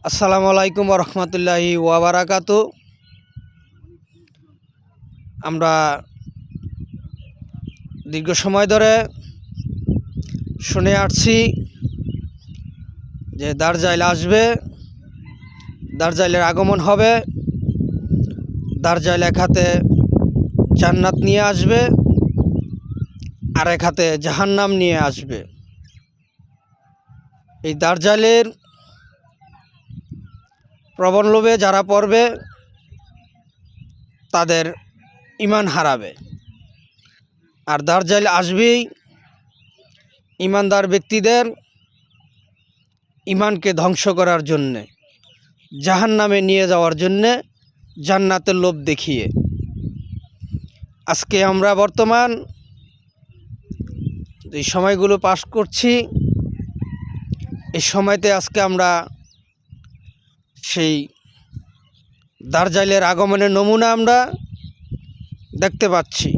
আসসালামু আলাইকুম রহমতুল্লাহি ওয়াবারাকাতু। আমরা দীর্ঘ সময় ধরে শুনে আসছি যে দার্জাইল আসবে, দার্জাইলের আগমন হবে, দার্জাইল এক হাতে জান্নাত নিয়ে আসবে আর এক হাতে জাহান্নাম নিয়ে আসবে। এই দার্জাইলের প্রবণ লোভে যারা পড়বে তাদের ঈমান হারাবে, আর দার্জাইল আসবেই ঈমানদার ব্যক্তিদের ঈমানকে ধ্বংস করার জন্যে, জাহান্নামে নিয়ে যাওয়ার জন্যে, জান্নাতের লোভ দেখিয়ে। আজকে আমরা বর্তমান এই সময়গুলো পাস করছি, এই সময়তে আজকে আমরা সেই দার্জাইলের আগমনের নমুনা আমরা দেখতে পাচ্ছি।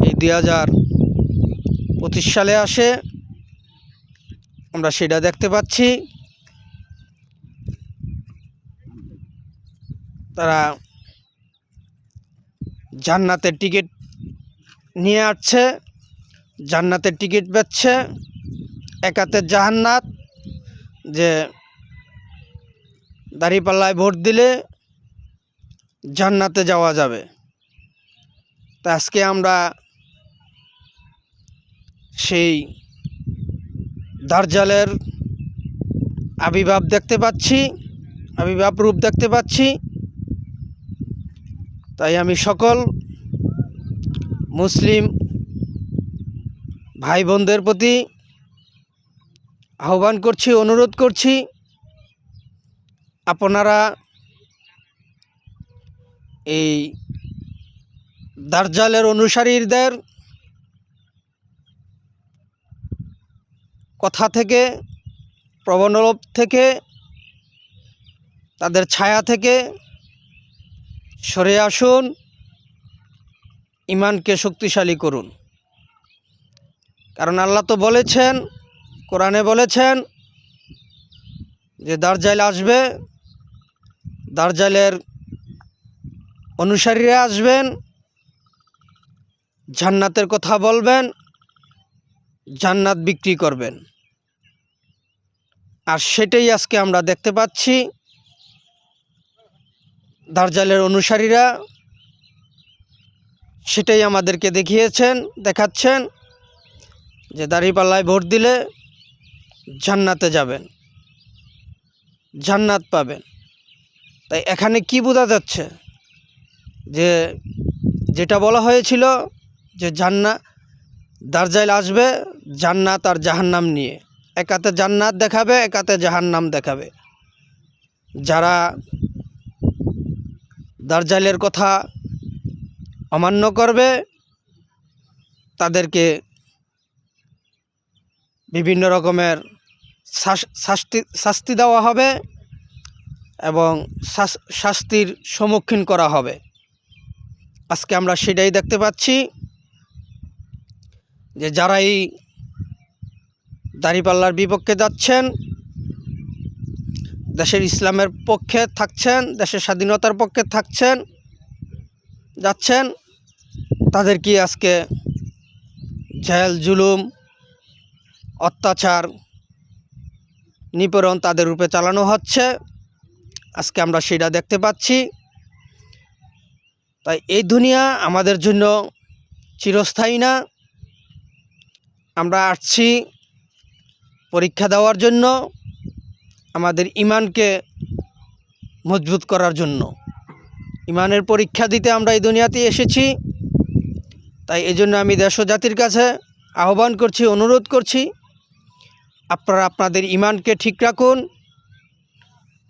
এই 2025 সালে আসে, আমরা সেটা দেখতে পাচ্ছি। তারা জান্নাতের টিকিট নিয়ে আসছে, জান্নাতের টিকিট বেচছে। এক হাতে জান্নাত, যে দাঁড়িপাল্লায় ভোট দিলে জান্নাতে যাওয়া যাবে। তা আজকে আমরা সেই দার্জালের আবির্ভাব দেখতে পাচ্ছি, আবির্ভাব রূপ দেখতে পাচ্ছি। তাই আমি সকল মুসলিম ভাই বোনদের প্রতি আহ্বান করছি, অনুরোধ করছি, আপনারা এই দার্জালের অনুসারীদের কথা থেকে, প্রবণলোভ থেকে, তাদের ছায়া থেকে সরে আসুন, ঈমানকে শক্তিশালী করুন। কারণ আল্লাহ তো বলেছেন, কোরআনে বলেছেন যে দার্জাইল আসবে, দার্জাইলের অনুসারীরা আসবেন, জান্নাতের কথা বলবেন, জান্নাত বিক্রি করবেন। আর সেটাই আজকে আমরা দেখতে পাচ্ছি। দার্জাইলের অনুসারীরা সেটাই আমাদেরকে দেখাচ্ছেন যে দাঁড়িপাল্লায় ভোট দিলে জান্নাতে যাবেন, জান্নাত পাবেন। তাই এখানে কি বোঝা যাচ্ছে? যে যেটা বলা হয়েছিল যে দার্জাইল আসবে জান্নাত আর জাহান্নাম নিয়ে, এক হাতে জান্নাত দেখাবে, এক হাতে জাহান্নাম দেখাবে। যারা দার্জাইলের কথা অমান্য করবে তাদেরকে বিভিন্ন রকমের শাস্তি দেওয়া হবে এবং শাস্তির সম্মুখীন করা হবে। আজকে আমরা সেটাই দেখতে পাচ্ছি যে যারা এই দাঁড়িপাল্লার বিপক্ষে যাচ্ছেন, দেশের ইসলামের পক্ষে থাকছেন, দেশের স্বাধীনতার পক্ষে যাচ্ছেন, তাদের কি আজকে জেল, জুলুম, অত্যাচার, নিপীড়ন তাদের রূপে চালানো হচ্ছে। আজকে আমরা সেটা দেখতে পাচ্ছি। তাই এই দুনিয়া আমাদের জন্য চিরস্থায়ী না। আমরা আসছি পরীক্ষা দেওয়ার জন্য, আমাদের ঈমানকে মজবুত করার জন্য। ঈমানের পরীক্ষা দিতে আমরা এই দুনিয়াতে এসেছি। তাই এই জন্য আমি দেশ ও জাতির কাছে আহ্বান করছি, অনুরোধ করছি, আপনারা আপনাদের ঈমানকে ঠিক রাখুন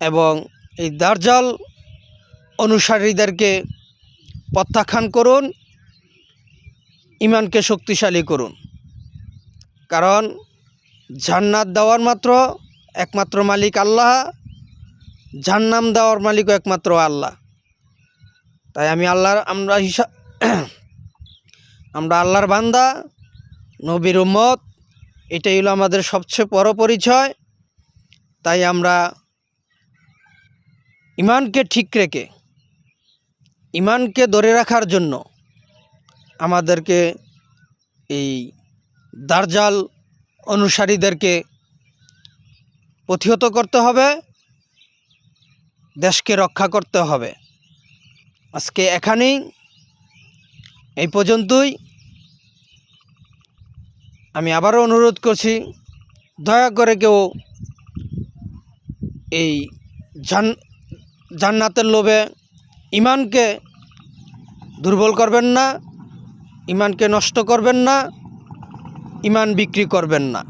এবং এই দার্জাল অনুসারীদেরকে প্রত্যাখ্যান করুন, ঈমানকে শক্তিশালী করুন। কারণ জান্নাত দেওয়ার একমাত্র মালিক আল্লাহ, জাহান্নাম দেওয়ার মালিকও একমাত্র আল্লাহ। তাই আমরা আল্লাহর বান্দা, নবীর উম্মত, এটাই হলো আমাদের সবচেয়ে বড় পরিচয়। তাই আমরা ইমানকে ঠিক রেখে ইমানকে ধরে রাখার জন্য আমাদেরকে এই দাজ্জাল অনুসারীদেরকে প্রতিহত করতে হবে, দেশকে রক্ষা করতে হবে। আজকে এখানেই এই পর্যন্তই। আমি আবারও অনুরোধ করছি, দয়া করে কেউ এই জান্নাতের লোভে ইমানকে দুর্বল করবেন না, ইমানকে নষ্ট করবেন না, ইমান বিক্রি করবেন না।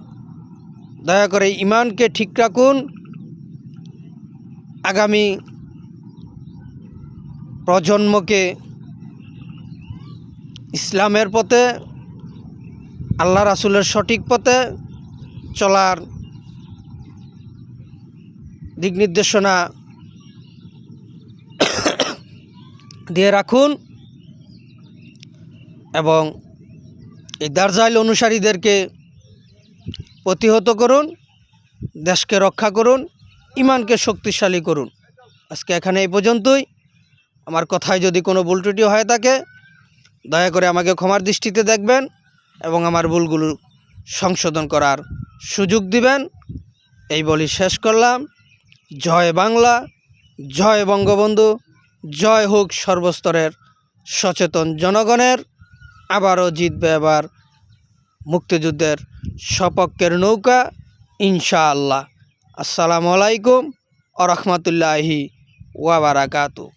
দয়া করে ইমানকে ঠিক রাখুন। আগামী প্রজন্মকে ইসলামের পথে, আল্লাহ রাসূলের সঠিক পথে চলার দিক নির্দেশনা দিয়ে রাখুন এবং এই দাজ্জাল অনুসারীদেরকে প্রতিহত করুন, দেশকে রক্ষা করুন, ইমানকে শক্তিশালী করুন। আজকে এখানে এই পর্যন্তই। আমার কথায় যদি কোনো ভুল ত্রুটি হয়ে থাকে, দয়া করে আমাকে ক্ষমার দৃষ্টিতে দেখবেন এবং আমার ভুলগুলো সংশোধন করার সুযোগ দিবেন। এই বলি শেষ করলাম। জয় বাংলা, জয় বঙ্গবন্ধু, জয় হোক সর্বস্তরের সচেতন জনগণের। আবারও জিতবে এবার মুক্তিযুদ্ধের সপক্ষের নৌকা, ইনশাআল্লাহ। আসসালামু আলাইকুম ওয়া রাহমাতুল্লাহি ওয়া বারাকাতুহু।